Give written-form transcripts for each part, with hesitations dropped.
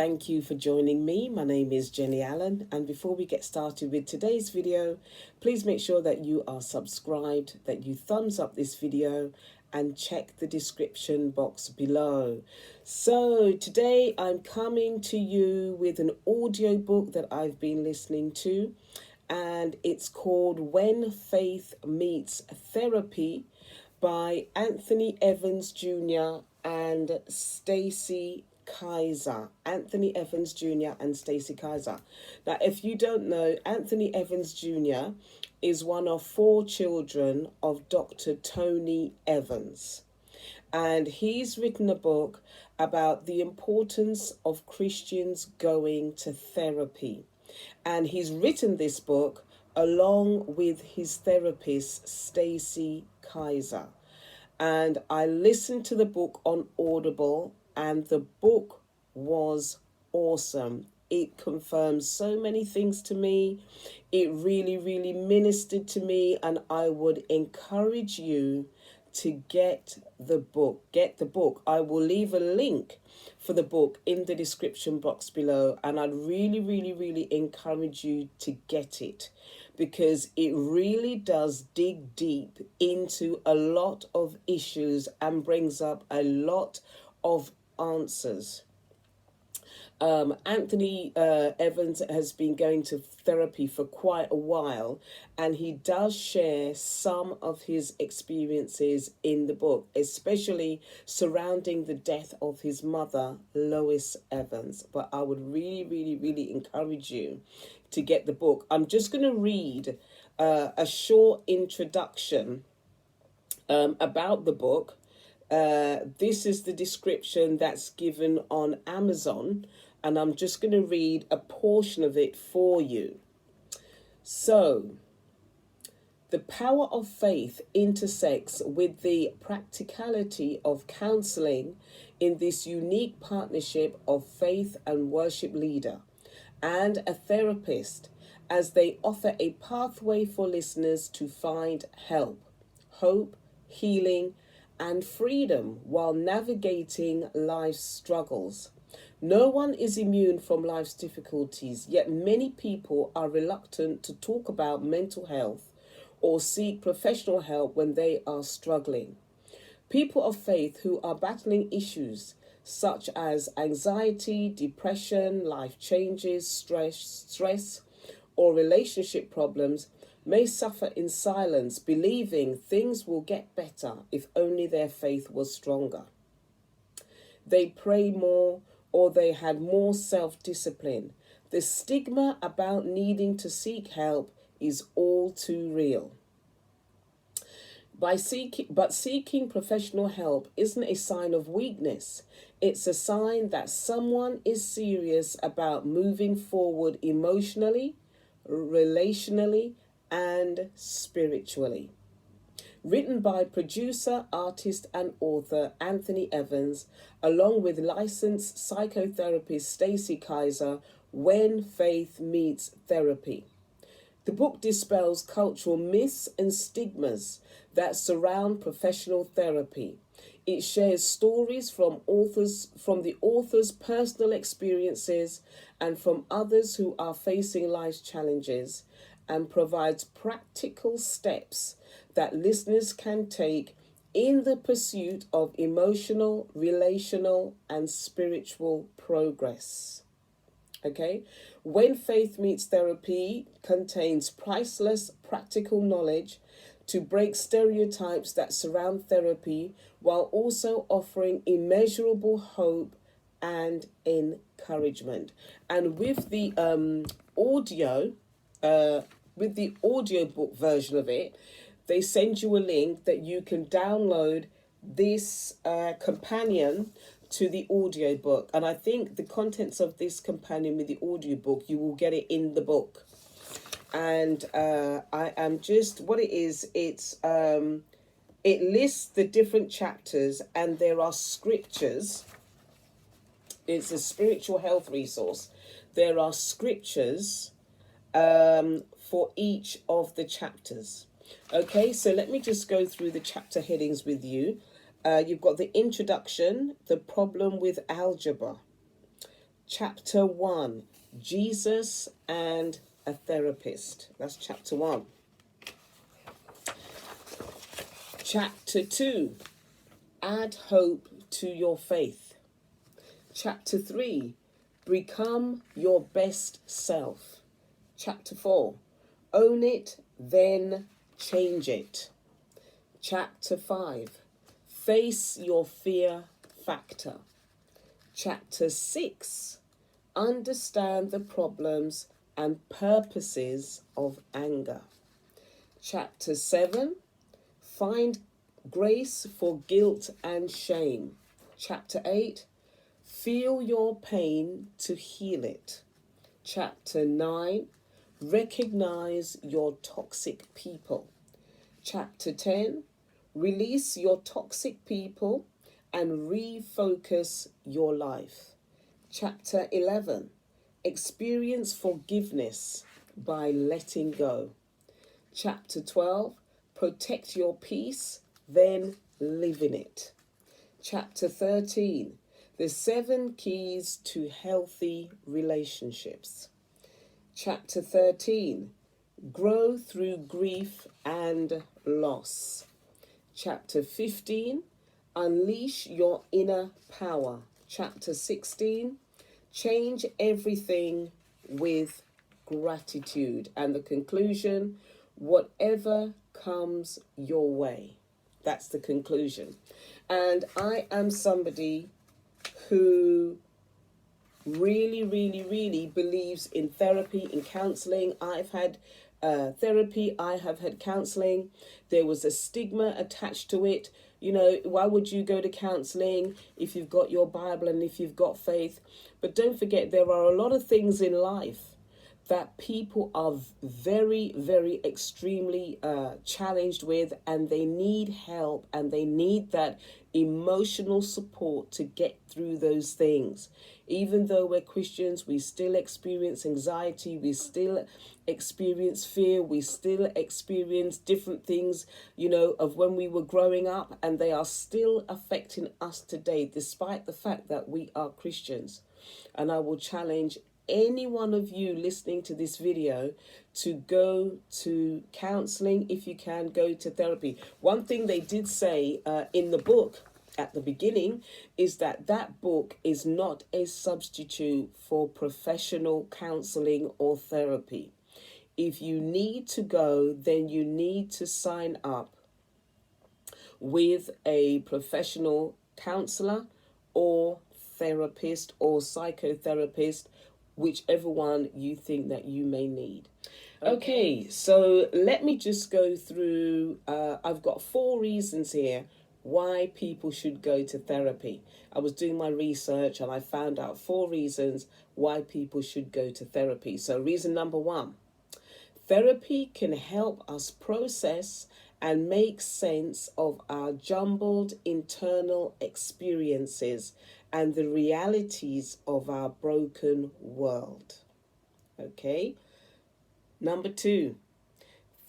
thank you for joining me. My name is Jenny Allen, and before we get started with today's video, please make sure that you are subscribed, that you thumbs up this video, and check the description box below. So today I'm coming to you with an audio book that I've been listening to, and it's called When Faith Meets Therapy by Anthony Evans Jr. and Stacey Kaiser. Anthony Evans Jr. and Stacey Kaiser. Now, if you don't know, Anthony Evans Jr. is one of 4 children of Dr. Tony Evans. And he's written a book about the importance of Christians going to therapy. And he's written this book along with his therapist, Stacey Kaiser. And I listened to the book on Audible, and the book was awesome. It confirms so many things to me. It really, really ministered to me, and I would encourage you to get the book. Get the book. I will leave a link for the book in the description box below, and I'd really, really, really encourage you to get it, because it really does dig deep into a lot of issues and brings up a lot of answers. Anthony Evans has been going to therapy for quite a while, and he does share some of his experiences in the book, especially surrounding the death of his mother, Lois Evans. But I would really, really, really encourage you to get the book. I'm just going to read a short introduction about the book. This is the description that's given on Amazon, and I'm just going to read a portion of it for you. So, the power of faith intersects with the practicality of counseling in this unique partnership of faith and worship leader and a therapist, as they offer a pathway for listeners to find help, hope, healing, and freedom while navigating life's struggles. No one is immune from life's difficulties, yet many people are reluctant to talk about mental health or seek professional help when they are struggling. People of faith who are battling issues such as anxiety, depression, life changes, stress, or relationship problems may suffer in silence, believing things will get better if only their faith was stronger. They pray more, or they had more self-discipline. The stigma about needing to seek help is all too real. But seeking professional help isn't a sign of weakness. It's a sign that someone is serious about moving forward emotionally, relationally, and spiritually. Written by producer, artist, and author Anthony Evans, along with licensed psychotherapist Stacey Kaiser, When Faith Meets Therapy. The book dispels cultural myths and stigmas that surround professional therapy. It shares stories from the author's personal experiences and from others who are facing life's challenges, and provides practical steps that listeners can take in the pursuit of emotional, relational, and spiritual progress. Okay? When Faith Meets Therapy contains priceless practical knowledge to break stereotypes that surround therapy, while also offering immeasurable hope and encouragement. And with the audiobook version of it, they send you a link that you can download this companion to the audiobook. And I think the contents of this companion with the audiobook, you will get it in the book. And I am just, what it is, it lists the different chapters, and there are scriptures. It's a spiritual health resource. There are scriptures for each of the chapters. Okay, so let me just go through the chapter headings with you. You've got the introduction, the problem with algebra, Chapter 1, Jesus and a Therapist. That's chapter 1. Chapter 2, add hope to your faith. Chapter 3, become your best self. Chapter 4, own it, then change it. Chapter 5, face your fear factor. Chapter 6, understand the problems and purposes of anger. Chapter 7, find grace for guilt and shame. Chapter 8, feel your pain to heal it. Chapter 9, recognize your toxic people. Chapter 10, release your toxic people and refocus your life. Chapter 11, experience forgiveness by letting go. Chapter 12, protect your peace, then live in it. Chapter 13, the 7 keys to healthy relationships. Chapter 13, grow through grief and loss. Chapter 15, unleash your inner power. Chapter 16, change everything with gratitude. And the conclusion, whatever comes your way. That's the conclusion. And I am somebody who really believes in therapy, in counseling. I've had therapy, I have had counseling. There was a stigma attached to it. You know, why would you go to counseling if you've got your Bible and if you've got faith? But don't forget, there are a lot of things in life that people are very extremely challenged with, and they need help and they need that emotional support to get through those things. Even though we're Christians, we still experience anxiety, we still experience fear, we still experience different things, you know, of when we were growing up, and they are still affecting us today, despite the fact that we are Christians. And I will challenge any one of you listening to this video to go to counseling. If you can, go to therapy. One thing they did say in the book at the beginning is that that book is not a substitute for professional counseling or therapy. If you need to go, then you need to sign up with a professional counselor or therapist or psychotherapist, whichever one you think that you may need. Okay, so let me just go through, I've got 4 reasons here why people should go to therapy. I was doing my research and I found out 4 reasons why people should go to therapy. So reason number 1, therapy can help us process and make sense of our jumbled internal experiences and the realities of our broken world. Okay. Number 2,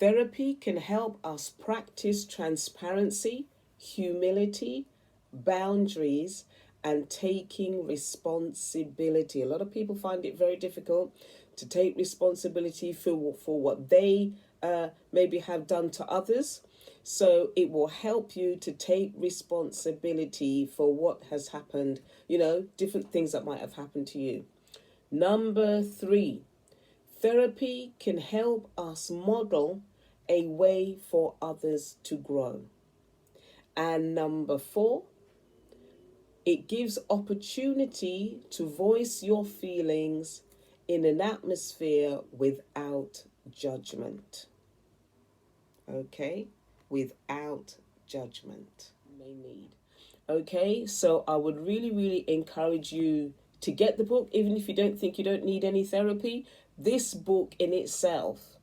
therapy can help us practice transparency, humility, boundaries, and taking responsibility. A lot of people find it very difficult to take responsibility for what they maybe have done to others. So it will help you to take responsibility for what has happened, you know, different things that might have happened to you. Number 3, therapy can help us model a way for others to grow. And number 4, it gives opportunity to voice your feelings in an atmosphere without judgment. Okay? Without judgment. You may need. Okay, so I would really encourage you to get the book, even if you don't think you don't need any therapy. This book in itself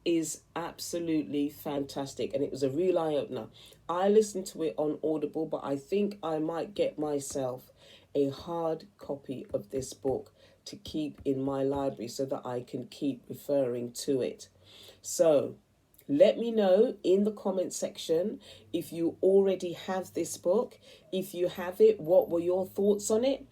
is absolutely fantastic, and it was a real eye-opener. I listened to it on Audible, but I think I might get myself a hard copy of this book to keep in my library so that I can keep referring to it. So let me know in the comment section if you already have this book. If you have it, what were your thoughts on it?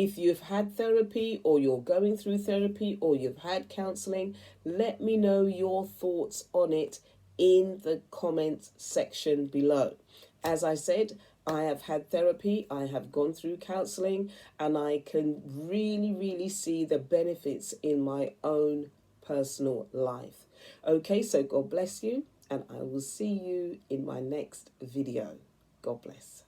If you've had therapy, or you're going through therapy, or you've had counseling, let me know your thoughts on it in the comments section below. As I said, I have had therapy, I have gone through counseling, and I can really, really see the benefits in my own personal life. Okay, so God bless you, and I will see you in my next video. God bless.